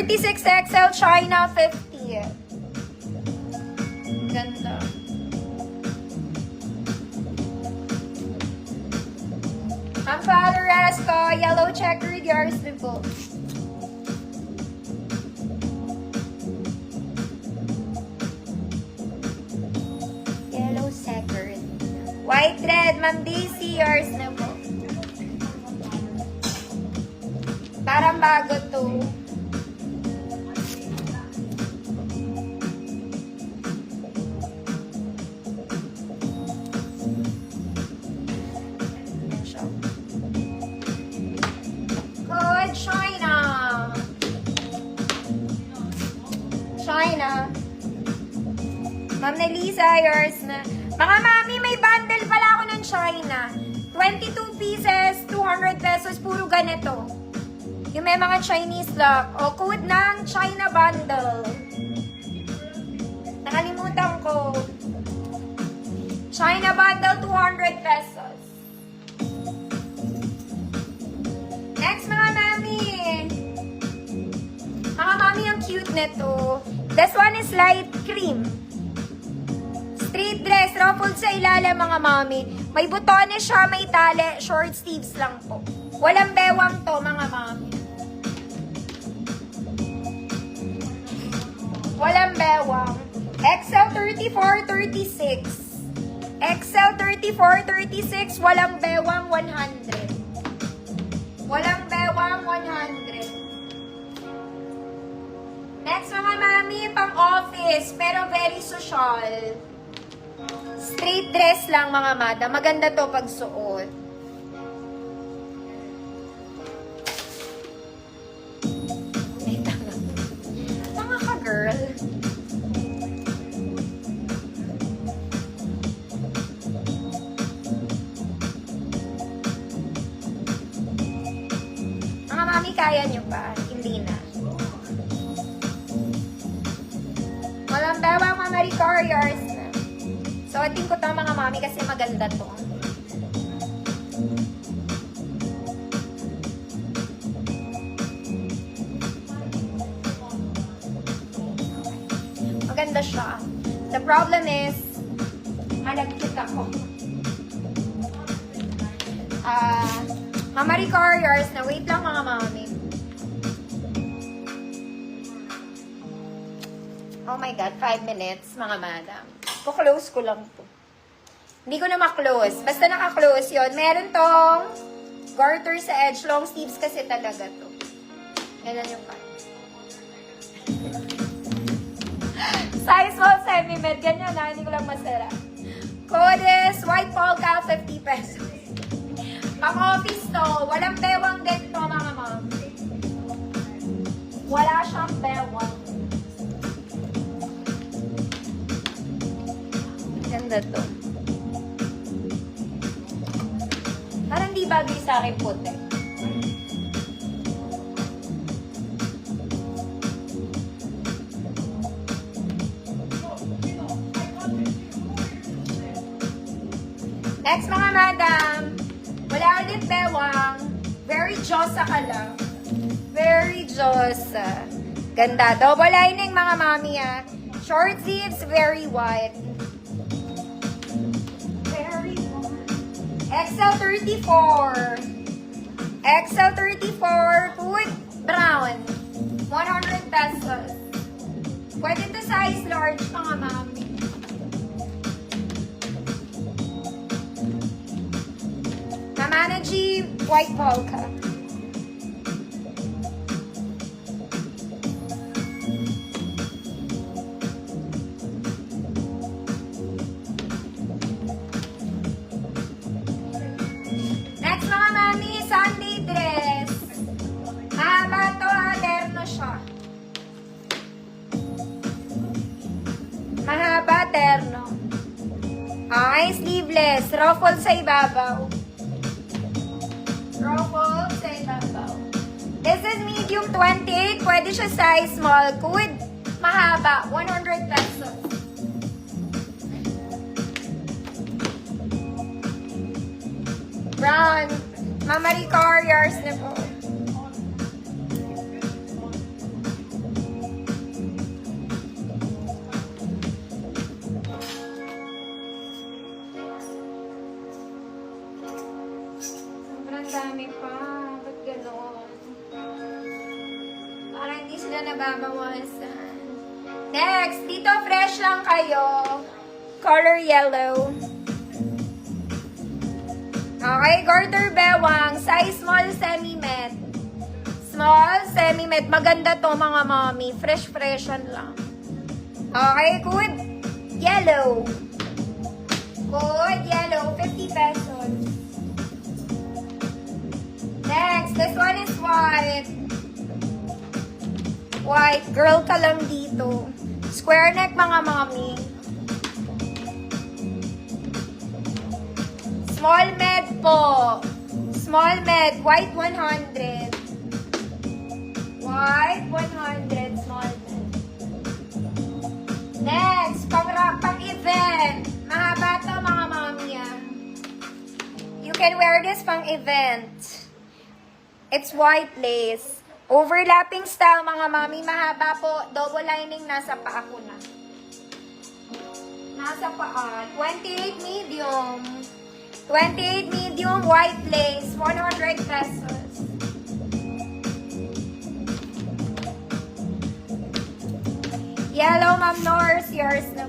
36XL China 50. Ganda. Ang followers ko, yellow checkered, yours din po. Yellow checkered. White red, Ma'am Daisy, yours na po. Parang bago to. Good, China. China. Ma'am Nelisa, yours na. Mga mami, may bundle pala ako ng China. 22 pieces, 200 pesos, puro ganito. Yung may mga Chinese lock. O, code ng China bundle. Nakalimutan ko. China bundle, 200 pesos. Next, mga mami. Mga mami, ang cute nito. This one is light cream. Straight dress, ruffled sa ilalim, mga mami. May butones siya, may tali, short sleeves lang po. Walang bewang to, mga mami. Walang bewang. XL 34, 36. XL 34, 36, walang bewang 100. Walang bewang 100. Next, mga mami, pang office, pero very social. Straight dress lang, mga madam. Maganda to pag suot. Mga ka-girl. Mga mami, kaya nyo pa? Hindi na. Walang bewang, mga Marie Couriers na. So, ating ko to, mga mami, kasi maganda to. Maganda siya. The problem is, malagkit ako. Mga Marie Couriers na. Wait lang, mga mami. Oh my God, 5 minutes, mga madam. Kuklose ko lang to. Hindi ko na maklose. Basta naka-close yun. Meron tong garter sa edge. Long sleeves kasi talaga to. Ganyan yung part. Size small, semi-med. Ganyan na. Hindi ko lang masara. Code is white polka, 50 pesos. Pang-office to. Walang bewang din to, mga ma'am. Wala siyang bewang. Ganda to. Parang di bagay sa akin puti. Next, mga madam. Wala ulit bewang. Very josa ka lang. Very josa. Ganda. Double lining, mga mami, ah. Short sleeves, very wide. XL 34. XL 34, food brown. 100 pesos. Pwede to size large, mga mami. Namana G, white polka. Next, mga mami, Sunday dress. Mahaba to, terno siya. Mahaba, terno. Ay, sleeveless. Ruffle sa ibabaw. Ruffle sa ibabaw. This is medium 28. Pwede siya size small. Good. Mahaba. 100 pesos. Brown. Mama Marie Couriers na po. na nababawasan. Next, dito fresh lang kayo. Color yellow. Okay, garter bewang. Size small, semi-met. Small, semi-met. Maganda to mga mommy. Fresh-freshan lang. Okay, good. Yellow. Good, yellow. 50 pesos. Next, this one is white. White. Girl ka lang dito. Square neck mga mommy. Small med po. Small med. White 100. White 100. Small med. Next, pang-event. Mahaba to mga mommy. You can wear this pang-event. It's white lace. Overlapping style mga mommy. Mahaba po. Double lining. Nasa paa ko na. Nasa paa. 28 medium. 28 medium white lace. 100 pesos. Yellow, Ma'am Norse. Yours na